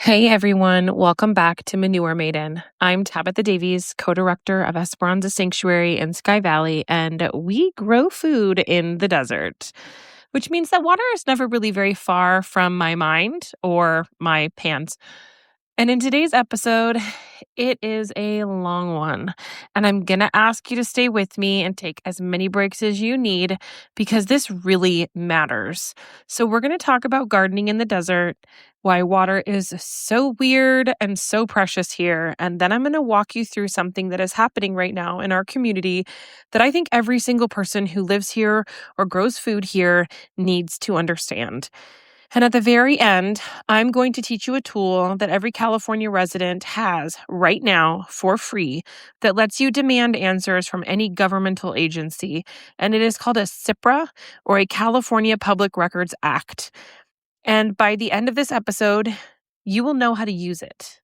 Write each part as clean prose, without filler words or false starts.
Hey everyone, welcome back to Manure Maiden. I'm Tabitha Davies, co-director of Esperanza Sanctuary in Sky Valley, and we grow food in the desert, which means that water is never really very far from my mind or my pants. And in today's episode, it is a long one. And I'm going to ask you to stay with me and take as many breaks as you need because this really matters. So, we're going to talk about gardening in the desert, why water is so weird and so precious here. And then I'm going to walk you through something that is happening right now in our community that I think every single person who lives here or grows food here needs to understand. And at the very end, I'm going to teach you a tool that every California resident has right now for free that lets you demand answers from any governmental agency. And it is called a CPRA, or a California Public Records Act. And by the end of this episode, you will know how to use it.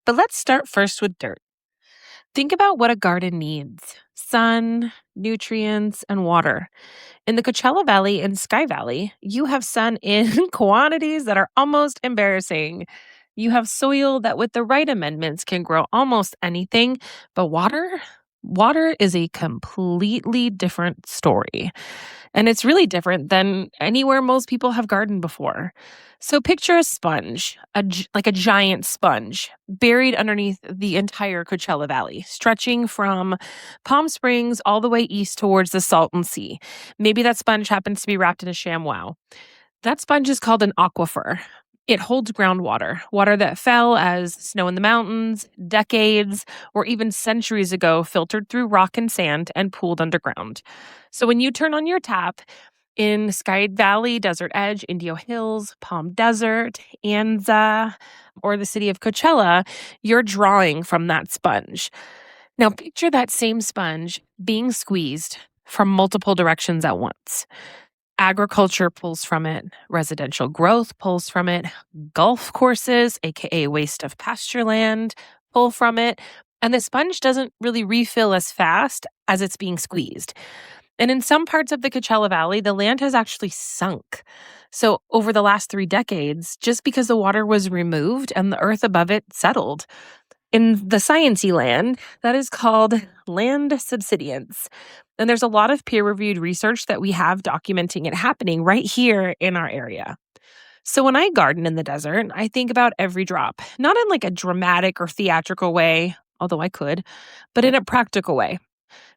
But let's start first with dirt. Think about what a garden needs: sun, nutrients, and water. In the Coachella Valley and Sky Valley, you have sun in quantities that are almost embarrassing. You have soil that, with the right amendments, can grow almost anything, but water is a completely different story. And it's really different than anywhere most people have gardened before. So picture a sponge, like a giant sponge, buried underneath the entire Coachella Valley, stretching from Palm Springs all the way east towards the Salton Sea. Maybe that sponge happens to be wrapped in a ShamWow. That sponge is called an aquifer. It holds groundwater, water that fell as snow in the mountains, decades, or even centuries ago, filtered through rock and sand and pooled underground. So when you turn on your tap in Sky Valley, Desert Edge, Indio Hills, Palm Desert, Anza, or the city of Coachella, you're drawing from that sponge. Now picture that same sponge being squeezed from multiple directions at once. Agriculture pulls from it, residential growth pulls from it, golf courses, aka waste of pasture land, pull from it, and the sponge doesn't really refill as fast as it's being squeezed. And in some parts of the Coachella Valley, the land has actually sunk. So over the last 3 decades, just because the water was removed and the earth above it settled. In the sciencey land, that is called land subsidence. And there's a lot of peer-reviewed research that we have documenting it happening right here in our area. So when I garden in the desert, I think about every drop, not in like a dramatic or theatrical way, although I could, but in a practical way.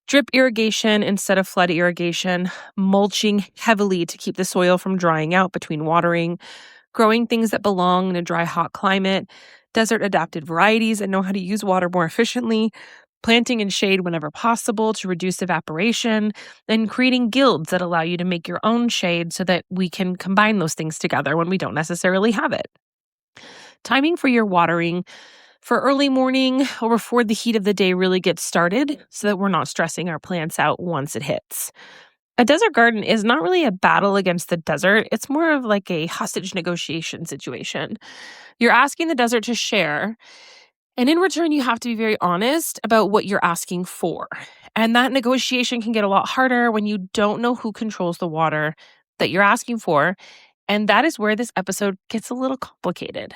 Drip irrigation instead of flood irrigation, mulching heavily to keep the soil from drying out between watering, growing things that belong in a dry, hot climate, desert-adapted varieties that know how to use water more efficiently, planting in shade whenever possible to reduce evaporation, and creating guilds that allow you to make your own shade so that we can combine those things together when we don't necessarily have it. Timing for your watering for early morning or before the heat of the day really gets started so that we're not stressing our plants out once it hits. A desert garden is not really a battle against the desert. It's more of like a hostage negotiation situation. You're asking the desert to share, and in return, you have to be very honest about what you're asking for. And that negotiation can get a lot harder when you don't know who controls the water that you're asking for. And that is where this episode gets a little complicated.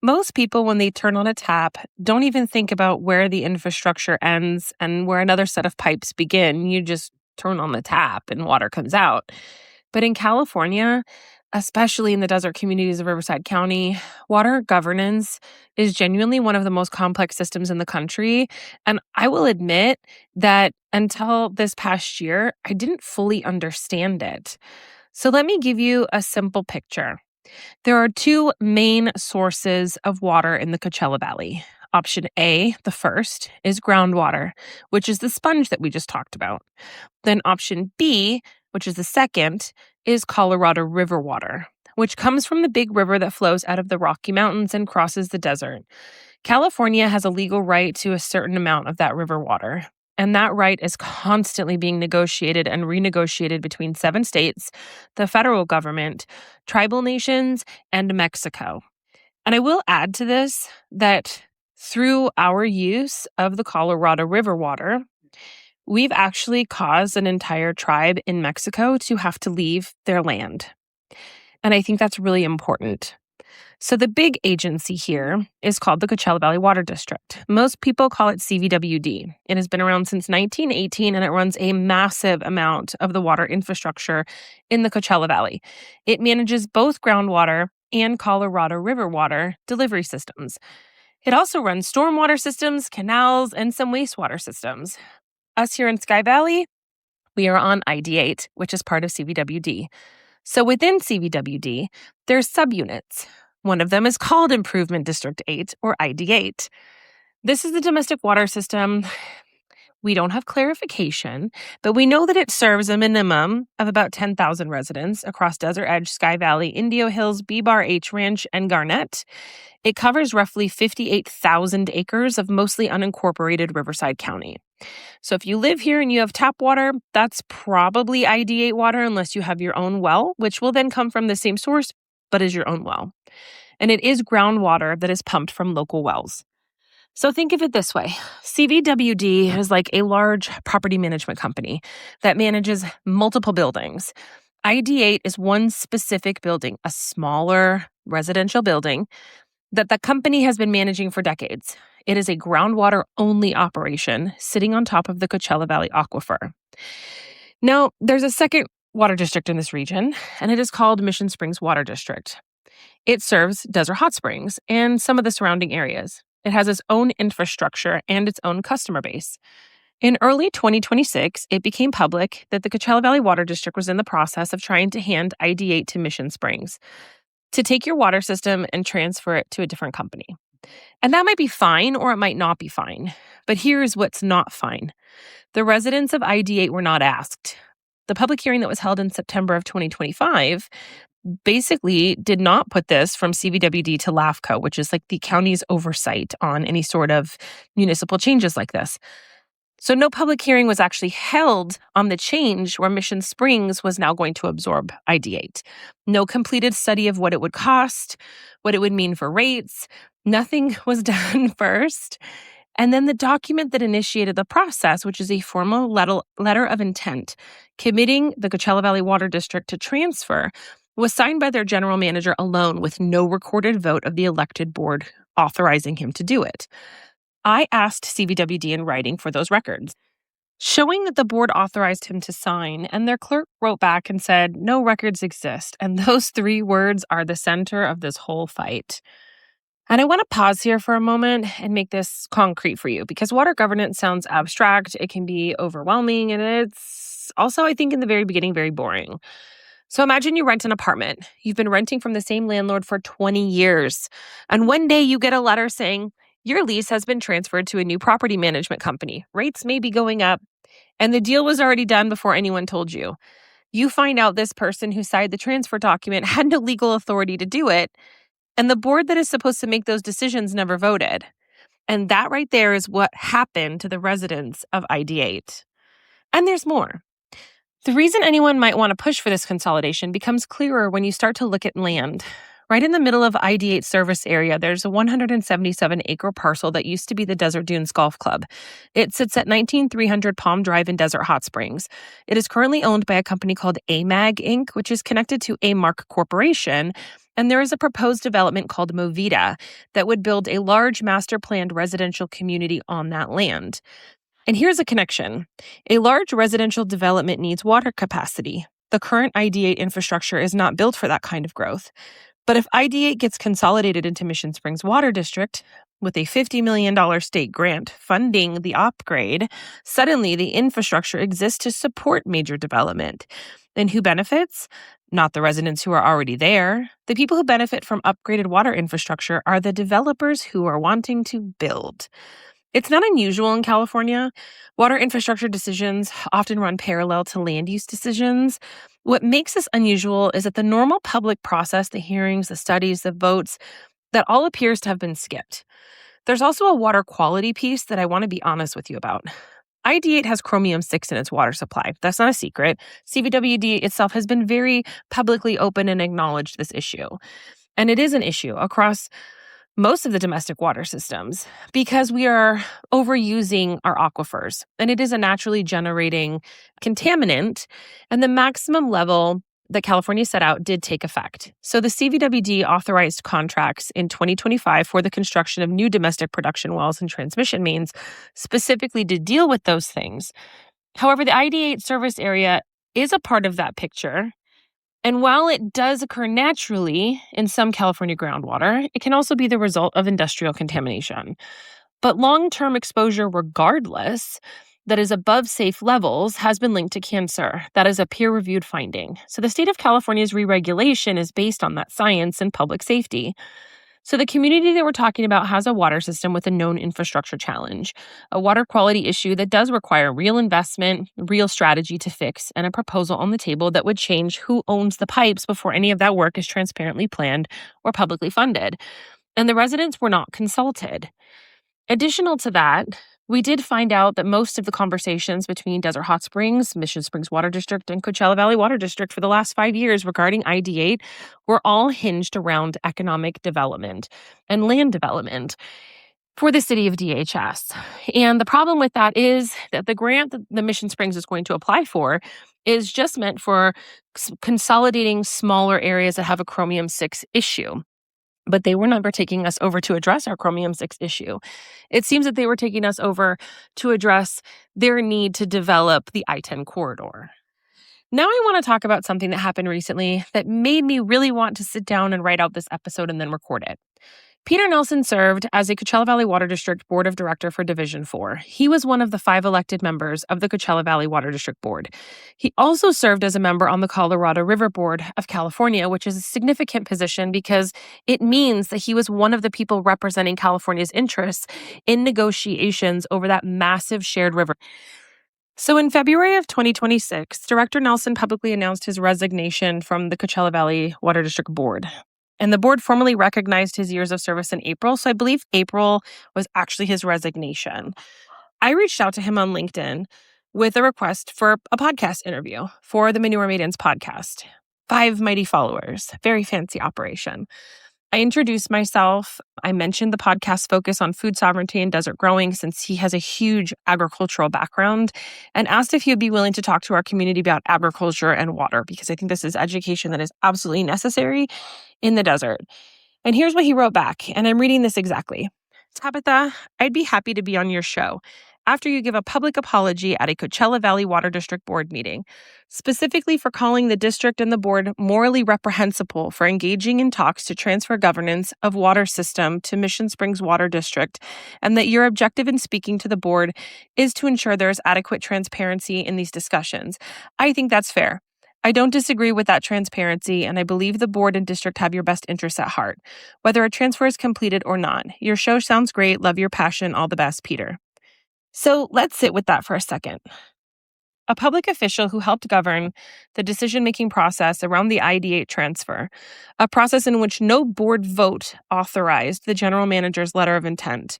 Most people, when they turn on a tap, don't even think about where the infrastructure ends and where another set of pipes begin. You just turn on the tap and water comes out. But in California, especially in the desert communities of Riverside County, water governance is genuinely one of the most complex systems in the country. And I will admit that until this past year, I didn't fully understand it. So let me give you a simple picture. There are 2 main sources of water in the Coachella Valley. Option A, the first, is groundwater, which is the sponge that we just talked about. Then option B, which is the second, is Colorado River water, which comes from the big river that flows out of the Rocky Mountains and crosses the desert. California has a legal right to a certain amount of that river water. And that right is constantly being negotiated and renegotiated between 7 states, the federal government, tribal nations, and Mexico. And I will add to this that through our use of the Colorado River water, we've actually caused an entire tribe in Mexico to have to leave their land. And I think that's really important. So the big agency here is called the Coachella Valley Water District. Most people call it CVWD. It has been around since 1918, and it runs a massive amount of the water infrastructure in the Coachella Valley. It manages both groundwater and Colorado River water delivery systems. It also runs stormwater systems, canals, and some wastewater systems. Us here in Sky Valley, we are on ID8, which is part of CVWD. So within CVWD, there's subunits. One of them is called Improvement District 8, or ID8. This is the domestic water system. We don't have clarification, but we know that it serves a minimum of about 10,000 residents across Desert Edge, Sky Valley, Indio Hills, B-Bar, H Ranch, and Garnett. It covers roughly 58,000 acres of mostly unincorporated Riverside County. So if you live here and you have tap water, that's probably ID8 water unless you have your own well, which will then come from the same source, but is your own well. And it is groundwater that is pumped from local wells. So think of it this way. CVWD is like a large property management company that manages multiple buildings. ID8 is one specific building, a smaller residential building that the company has been managing for decades. It is a groundwater-only operation sitting on top of the Coachella Valley aquifer. Now, there's a second water district in this region, and it is called Mission Springs Water District. It serves Desert Hot Springs and some of the surrounding areas. It has its own infrastructure and its own customer base. In early 2026, it became public that the Coachella Valley Water District was in the process of trying to hand ID8 to Mission Springs to take your water system and transfer it to a different company. And that might be fine or it might not be fine. But here's what's not fine. The residents of ID8 were not asked. The public hearing that was held in September of 2025 basically did not put this from CVWD to LAFCO, which is like the county's oversight on any sort of municipal changes like this. So no public hearing was actually held on the change where Mission Springs was now going to absorb ID8. No completed study of what it would cost, what it would mean for rates. Nothing was done first. And then the document that initiated the process, which is a formal letter of intent committing the Coachella Valley Water District to transfer, was signed by their general manager alone with no recorded vote of the elected board authorizing him to do it. I asked CVWD in writing for those records, showing that the board authorized him to sign, and their clerk wrote back and said, no records exist. And those 3 words are the center of this whole fight. And I want to pause here for a moment and make this concrete for you, because water governance sounds abstract, it can be overwhelming, and it's also, I think, in the very beginning, very boring. So imagine you rent an apartment. You've been renting from the same landlord for 20 years. And one day you get a letter saying, your lease has been transferred to a new property management company. Rates may be going up, and the deal was already done before anyone told you. You find out this person who signed the transfer document had no legal authority to do it, and the board that is supposed to make those decisions never voted. And that right there is what happened to the residents of ID8. And there's more. The reason anyone might want to push for this consolidation becomes clearer when you start to look at land. Right in the middle of ID8 service area, there's a 177-acre parcel that used to be the Desert Dunes Golf Club. It sits at 19300 Palm Drive in Desert Hot Springs. It is currently owned by a company called AMAG Inc., which is connected to AMARC Corporation, and there is a proposed development called Movida that would build a large master-planned residential community on that land. And here's a connection. A large residential development needs water capacity. The current ID8 infrastructure is not built for that kind of growth. But if ID8 gets consolidated into Mission Springs Water District with a $50 million state grant funding the upgrade, suddenly the infrastructure exists to support major development. And who benefits? Not the residents who are already there. The people who benefit from upgraded water infrastructure are the developers who are wanting to build. It's not unusual in California. Water infrastructure decisions often run parallel to land use decisions. What makes this unusual is that the normal public process, the hearings, the studies, the votes, that all appears to have been skipped. There's also a water quality piece that I want to be honest with you about. ID8 has chromium-6 in its water supply. That's not a secret. CVWD itself has been very publicly open and acknowledged this issue. And it is an issue across most of the domestic water systems because we are overusing our aquifers. And it is a naturally generating contaminant. And the maximum level that California set out did take effect. So the CVWD authorized contracts in 2025 for the construction of new domestic production wells and transmission mains specifically to deal with those things. However, the ID8 service area is a part of that picture. And while it does occur naturally in some California groundwater, it can also be the result of industrial contamination. But long-term exposure, regardless, that is above safe levels, has been linked to cancer. That is a peer-reviewed finding. So the state of California's re-regulation is based on that science and public safety. So the community that we're talking about has a water system with a known infrastructure challenge, a water quality issue that does require real investment, real strategy to fix, and a proposal on the table that would change who owns the pipes before any of that work is transparently planned or publicly funded. And the residents were not consulted. Additional to that, we did find out that most of the conversations between Desert Hot Springs, Mission Springs Water District, and Coachella Valley Water District for the last 5 years regarding ID8 were all hinged around economic development and land development for the city of DHS. And the problem with that is that the grant that the Mission Springs is going to apply for is just meant for consolidating smaller areas that have a chromium-6 issue. But they were never taking us over to address our chromium-6 issue. It seems that they were taking us over to address their need to develop the I-10 corridor. Now I want to talk about something that happened recently that made me really want to sit down and write out this episode and then record it. Peter Nelson served as a Coachella Valley Water District Board of Director for Division 4. He was one of the 5 elected members of the Coachella Valley Water District Board. He also served as a member on the Colorado River Board of California, which is a significant position because it means that he was one of the people representing California's interests in negotiations over that massive shared river. So in February of 2026, Director Nelson publicly announced his resignation from the Coachella Valley Water District Board. And the board formally recognized his years of service in April. So I believe April was actually his resignation. I reached out to him on LinkedIn with a request for a podcast interview for the Manure Maidens podcast. 5 mighty followers, very fancy operation. I introduced myself. I mentioned the podcast focus on food sovereignty and desert growing since he has a huge agricultural background, and asked if he would be willing to talk to our community about agriculture and water because I think this is education that is absolutely necessary in the desert. And here's what he wrote back, and I'm reading this exactly. Tabitha, I'd be happy to be on your show after you give a public apology at a Coachella Valley Water District Board meeting, specifically for calling the district and the board morally reprehensible for engaging in talks to transfer governance of water system to Mission Springs Water District, and that your objective in speaking to the board is to ensure there is adequate transparency in these discussions. I think that's fair. I don't disagree with that transparency, and I believe the board and district have your best interests at heart, whether a transfer is completed or not. Your show sounds great. Love your passion. All the best, Peter. So let's sit with that for a second. A public official who helped govern the decision-making process around the ID8 transfer, a process in which no board vote authorized the general manager's letter of intent.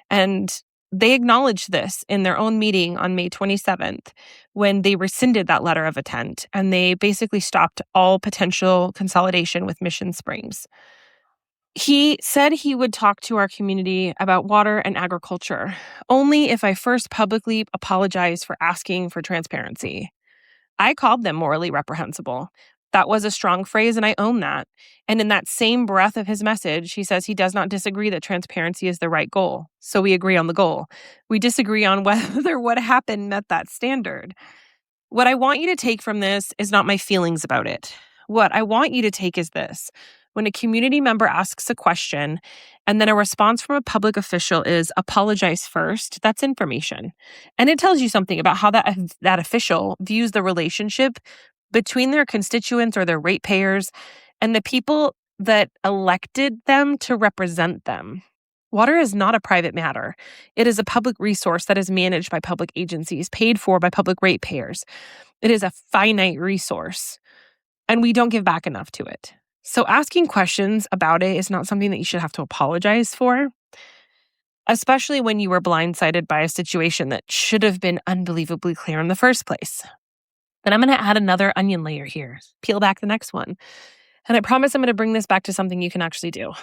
And they acknowledged this in their own meeting on May 27th when they rescinded that letter of intent and they basically stopped all potential consolidation with Mission Springs. He said he would talk to our community about water and agriculture, only if I first publicly apologize for asking for transparency. I called them morally reprehensible. That was a strong phrase, and I own that. And in that same breath of his message, he says he does not disagree that transparency is the right goal. So we agree on the goal. We disagree on whether what happened met that standard. What I want you to take from this is not my feelings about it. What I want you to take is this. When a community member asks a question and then a response from a public official is apologize first, that's information. And it tells you something about how that official views the relationship between their constituents or their ratepayers and the people that elected them to represent them. Water is not a private matter. It is a public resource that is managed by public agencies, paid for by public ratepayers. It is a finite resource, and we don't give back enough to it. So asking questions about it is not something that you should have to apologize for, especially when you were blindsided by a situation that should have been unbelievably clear in the first place. Then I'm going to add another onion layer here, peel back the next one. And I promise I'm going to bring this back to something you can actually do.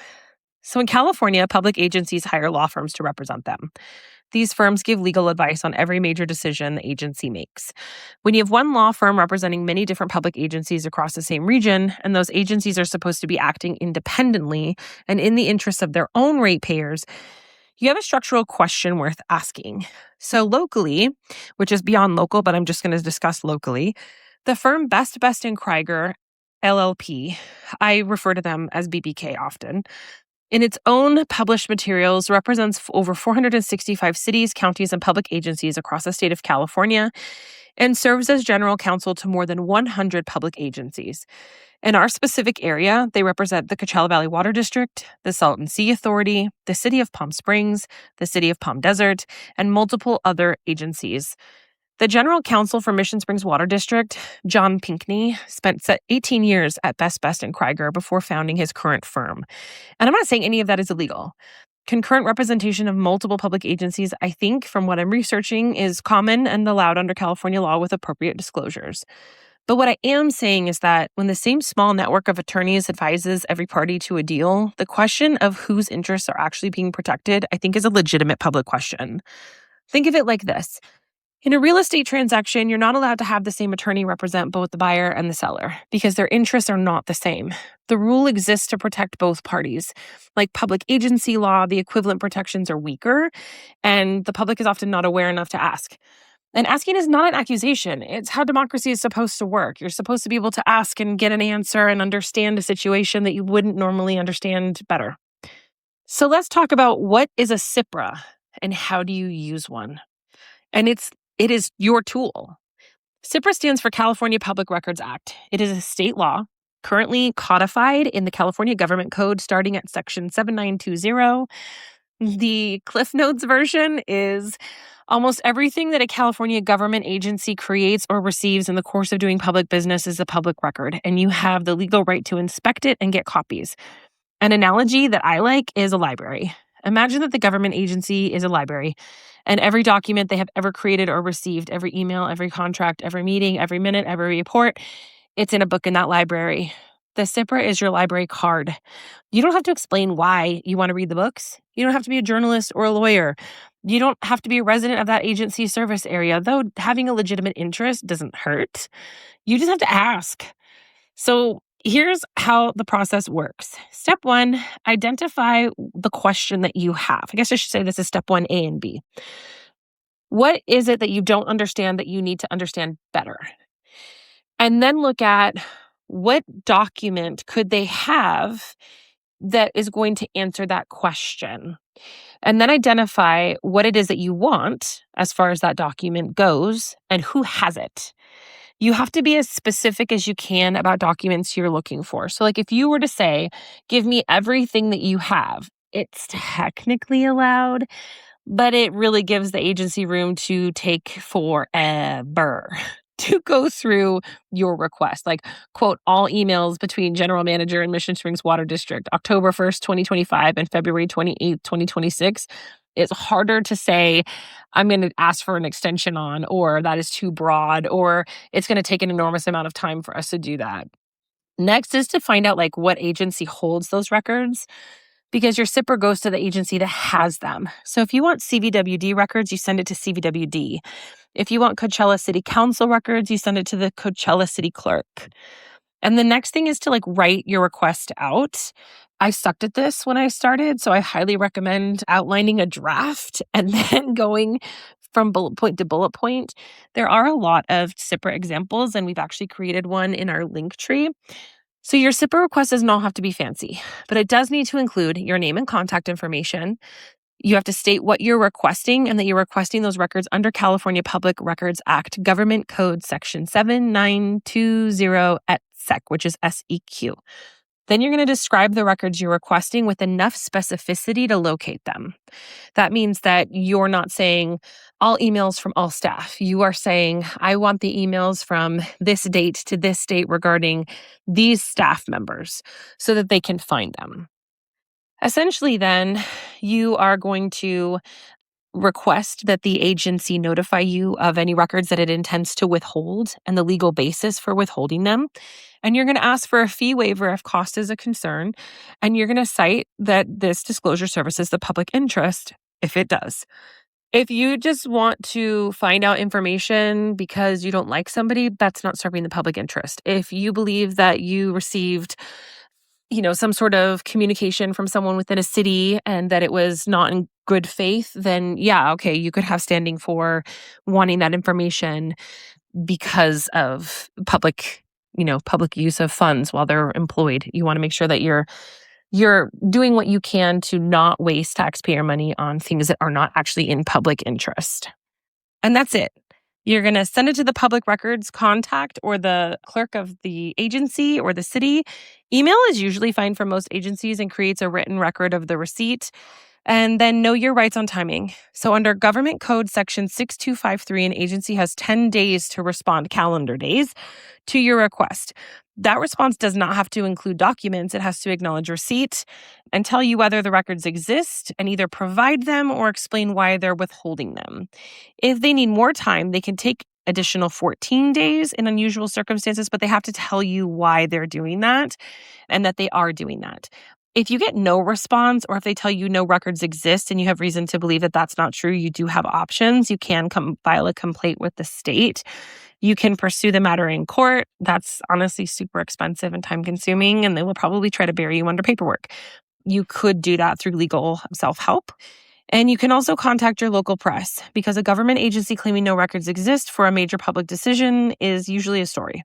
So in California, public agencies hire law firms to represent them. These firms give legal advice on every major decision the agency makes. When you have one law firm representing many different public agencies across the same region, and those agencies are supposed to be acting independently and in the interests of their own ratepayers, you have a structural question worth asking. So locally, which is beyond local, but I'm just going to discuss locally, the firm Best and Krieger LLP, I refer to them as BBK often, in its own published materials represents over 465 cities, counties, and public agencies across the state of California and serves as general counsel to more than 100 public agencies. In our specific area, they represent the Coachella Valley Water District, the Salton Sea Authority, the City of Palm Springs, the City of Palm Desert, and multiple other agencies. The general counsel for Mission Springs Water District, John Pinkney, spent 18 years at Best and Krieger before founding his current firm. And I'm not saying any of that is illegal. Concurrent representation of multiple public agencies, I think, from what I'm researching, is common and allowed under California law with appropriate disclosures. But what I am saying is that when the same small network of attorneys advises every party to a deal, the question of whose interests are actually being protected, I think, is a legitimate public question. Think of it like this. In a real estate transaction, you're not allowed to have the same attorney represent both the buyer and the seller because their interests are not the same. The rule exists to protect both parties. Like public agency law, the equivalent protections are weaker, and the public is often not aware enough to ask. And asking is not an accusation. It's how democracy is supposed to work. You're supposed to be able to ask and get an answer and understand a situation that you wouldn't normally understand better. So let's talk about what is a CPRA and how do you use one? And it is your tool. CPRA stands for California Public Records Act. It is a state law currently codified in the California Government Code starting at section 7920. The Cliff Notes version is almost everything that a California government agency creates or receives in the course of doing public business is a public record, and you have the legal right to inspect it and get copies. An analogy that I like is a library. Imagine that the government agency is a library, and every document they have ever created or received, every email, every contract, every meeting, every minute, every report, it's in a book in that library. The CPRA is your library card. You don't have to explain why you want to read the books. You don't have to be a journalist or a lawyer. You don't have to be a resident of that agency service area, though having a legitimate interest doesn't hurt. You just have to ask. So here's how the process works. Step 1, identify the question that you have. I guess I should say this is step 1A and B. What is it that you don't understand that you need to understand better? And then look at what document could they have that is going to answer that question. And then identify what it is that you want as far as that document goes and who has it. You have to be as specific as you can about documents you're looking for. So like if you were to say, give me everything that you have, it's technically allowed, but it really gives the agency room to take forever to go through your request. Like, quote, all emails between General Manager and Mission Springs Water District, October 1st, 2025 and February 28th, 2026. It's harder to say, I'm going to ask for an extension on, or that is too broad, or it's going to take an enormous amount of time for us to do that. Next is to find out like what agency holds those records, because your CPRA goes to the agency that has them. So if you want CVWD records, you send it to CVWD. If you want Coachella City Council records, you send it to the Coachella City Clerk. And the next thing is to like write your request out. I sucked at this when I started, so I highly recommend outlining a draft and then going from bullet point to bullet point. There are a lot of CPRA examples, and we've actually created one in our link tree. So your CPRA request doesn't all have to be fancy, but it does need to include your name and contact information. You have to state what you're requesting and that you're requesting those records under California Public Records Act, Government Code Section 7920 et sec, which is SEQ. Then you're going to describe the records you're requesting with enough specificity to locate them. That means that you're not saying all emails from all staff. You are saying, I want the emails from this date to this date regarding these staff members so that they can find them. Essentially, then, you are going to request that the agency notify you of any records that it intends to withhold and the legal basis for withholding them. And you're going to ask for a fee waiver if cost is a concern. And you're going to cite that this disclosure services the public interest if it does. If you just want to find out information because you don't like somebody, that's not serving the public interest. If you believe that you received some sort of communication from someone within a city and that it was not in good faith, then yeah, okay, you could have standing for wanting that information because of public use of funds while they're employed. You want to make sure that you're doing what you can to not waste taxpayer money on things that are not actually in public interest. And that's it. You're going to send it to the public records contact or the clerk of the agency or the city. Email is usually fine for most agencies and creates a written record of the receipt. And then know your rights on timing. So under Government Code Section 6253, an agency has 10 days to respond, calendar days, to your request. That response does not have to include documents. It has to acknowledge receipt and tell you whether the records exist and either provide them or explain why they're withholding them. If they need more time, they can take additional 14 days in unusual circumstances, but they have to tell you why they're doing that and that they are doing that. If you get no response or if they tell you no records exist and you have reason to believe that that's not true, you do have options. You can file a complaint with the state. You can pursue the matter in court. That's honestly super expensive and time consuming, and they will probably try to bury you under paperwork. You could do that through legal self-help. And you can also contact your local press because a government agency claiming no records exist for a major public decision is usually a story.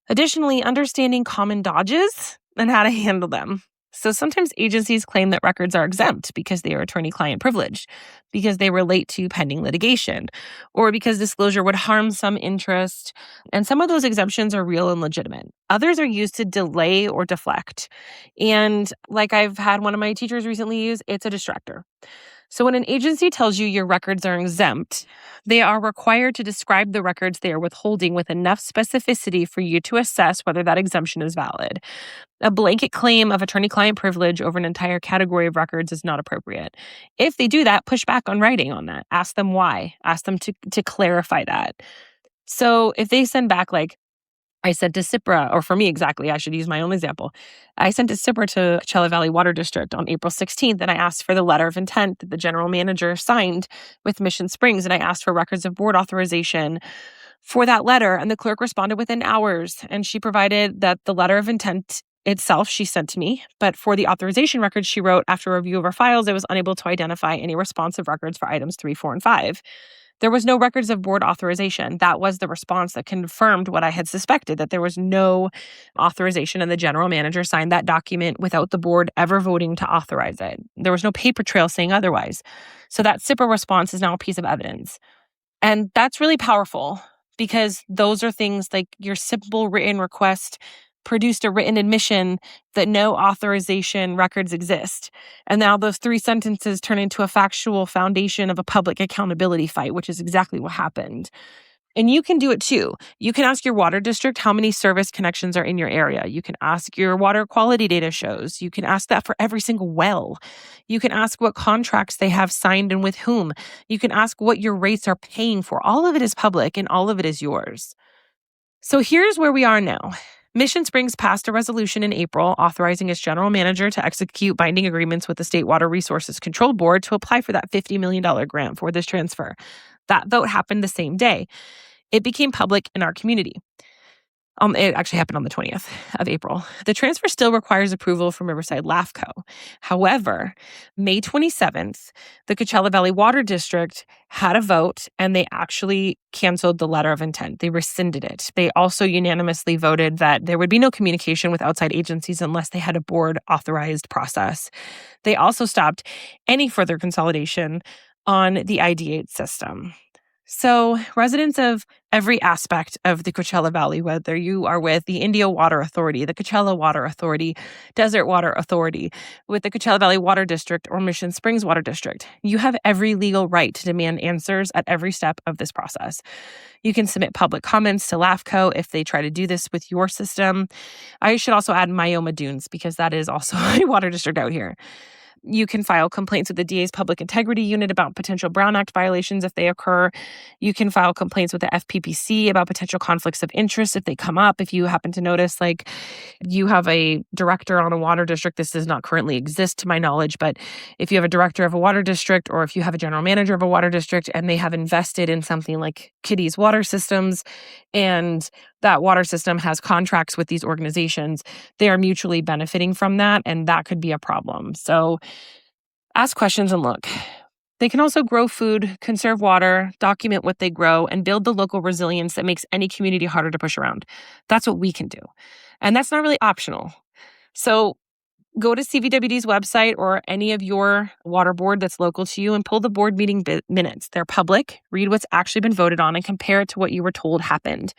Additionally, understanding common dodges and how to handle them. So sometimes agencies claim that records are exempt because they are attorney-client privileged, because they relate to pending litigation, or because disclosure would harm some interest. And some of those exemptions are real and legitimate. Others are used to delay or deflect. And like I've had one of my teachers recently use, it's a distractor. So when an agency tells you your records are exempt, they are required to describe the records they are withholding with enough specificity for you to assess whether that exemption is valid. A blanket claim of attorney-client privilege over an entire category of records is not appropriate. If they do that, push back on writing on that. Ask them why. Ask them to clarify that. So if they send back I sent to CPRA, or for me exactly, I should use my own example. I sent a CPRA to Coachella Valley Water District on April 16th, and I asked for the letter of intent that the general manager signed with Mission Springs, and I asked for records of board authorization for that letter, and the clerk responded within hours, and she provided that the letter of intent itself she sent to me, but for the authorization records she wrote after review of our files, I was unable to identify any responsive records for items 3, 4, and 5. There was no records of board authorization. That was the response that confirmed what I had suspected, that there was no authorization, and the general manager signed that document without the board ever voting to authorize it. There was no paper trail saying otherwise. So that CPRA response is now a piece of evidence. And that's really powerful because those are things like your simple written request produced a written admission that no authorization records exist. And now those 3 sentences turn into a factual foundation of a public accountability fight, which is exactly what happened. And you can do it too. You can ask your water district how many service connections are in your area. You can ask your water quality data shows. You can ask that for every single well. You can ask what contracts they have signed and with whom. You can ask what your rates are paying for. All of it is public and all of it is yours. So here's where we are now. Mission Springs passed a resolution in April authorizing its general manager to execute binding agreements with the State Water Resources Control Board to apply for that $50 million grant for this transfer. That vote happened the same day. It became public in our community. It actually happened on the 20th of April. The transfer still requires approval from Riverside LAFCO. However, May 27th, the Coachella Valley Water District had a vote and they actually canceled the letter of intent. They rescinded it. They also unanimously voted that there would be no communication with outside agencies unless they had a board authorized process. They also stopped any further consolidation on the ID8 system. So residents of every aspect of the Coachella Valley, whether you are with the Indio Water Authority, the Coachella Water Authority, Desert Water Authority, with the Coachella Valley Water District or Mission Springs Water District, you have every legal right to demand answers at every step of this process. You can submit public comments to LAFCO if they try to do this with your system. I should also add Myoma Dunes because that is also a water district out here. You can file complaints with the DA's Public Integrity Unit about potential Brown Act violations if they occur. You can file complaints with the FPPC about potential conflicts of interest if they come up. If you happen to notice, like, you have a director on a water district, this does not currently exist to my knowledge, but if you have a director of a water district or if you have a general manager of a water district and they have invested in something like Kitty's Water Systems and that water system has contracts with these organizations, they are mutually benefiting from that, and that could be a problem. So ask questions and look. They can also grow food, conserve water, document what they grow, and build the local resilience that makes any community harder to push around. That's what we can do. And that's not really optional. So go to CVWD's website or any of your water board that's local to you and pull the board meeting minutes. They're public. Read what's actually been voted on and compare it to what you were told happened.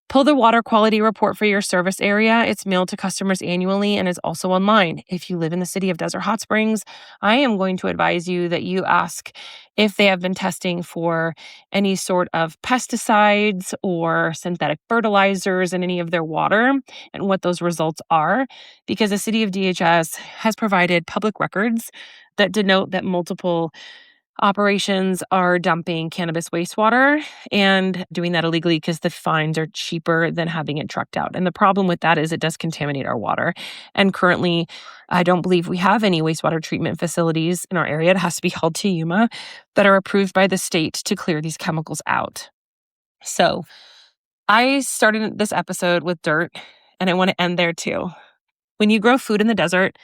Pull the water quality report for your service area. It's mailed to customers annually and is also online. If you live in the city of Desert Hot Springs, I am going to advise you that you ask if they have been testing for any sort of pesticides or synthetic fertilizers in any of their water and what those results are, because the city of DHS has provided public records that denote that multiple operations are dumping cannabis wastewater and doing that illegally because the fines are cheaper than having it trucked out. And the problem with that is it does contaminate our water. And currently, I don't believe we have any wastewater treatment facilities in our area. It has to be hauled to Yuma that are approved by the state to clear these chemicals out. So I started this episode with dirt, and I want to end there too. When you grow food in the desert,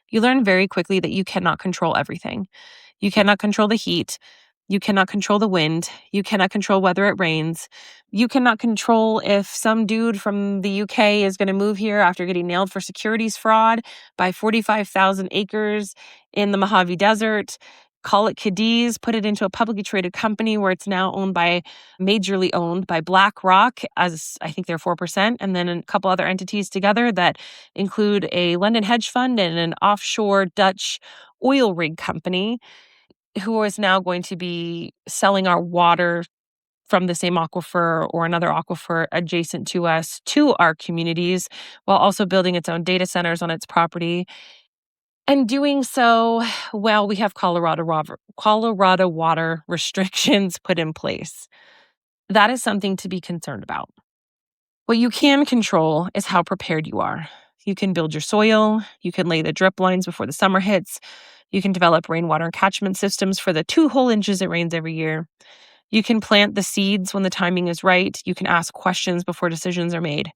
you learn very quickly that you cannot control everything. You cannot control the heat. You cannot control the wind. You cannot control whether it rains. You cannot control if some dude from the UK is going to move here after getting nailed for securities fraud, buy 45,000 acres in the Mojave Desert, call it Cadiz, put it into a publicly traded company where it's now majorly owned by BlackRock, as I think they're 4%, and then a couple other entities together that include a London hedge fund and an offshore Dutch oil rig company, who is now going to be selling our water from the same aquifer or another aquifer adjacent to us to our communities, while also building its own data centers on its property. And doing so while we have Colorado water restrictions put in place. That is something to be concerned about. What you can control is how prepared you are. You can build your soil. You can lay the drip lines before the summer hits. You can develop rainwater catchment systems for the 2 whole inches it rains every year. You can plant the seeds when the timing is right. You can ask questions before decisions are made.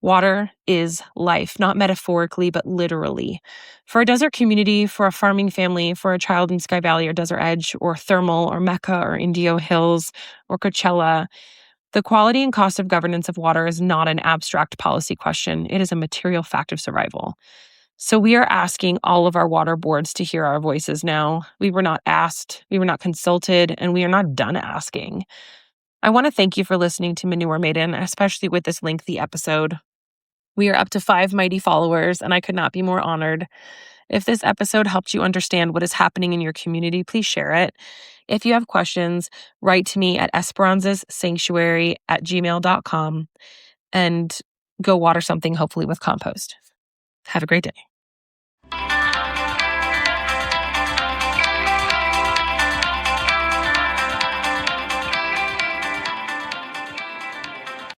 Water is life, not metaphorically, but literally. For a desert community, for a farming family, for a child in Sky Valley or Desert Edge or Thermal or Mecca or Indio Hills or Coachella, the quality and cost of governance of water is not an abstract policy question. It is a material fact of survival. So we are asking all of our water boards to hear our voices now. We were not asked, we were not consulted, and we are not done asking. I want to thank you for listening to Manure Maiden, especially with this lengthy episode. We are up to 5 mighty followers, and I could not be more honored. If this episode helped you understand what is happening in your community, please share it. If you have questions, write to me at esperanzasanctuary@gmail.com and go water something, hopefully with compost. Have a great day.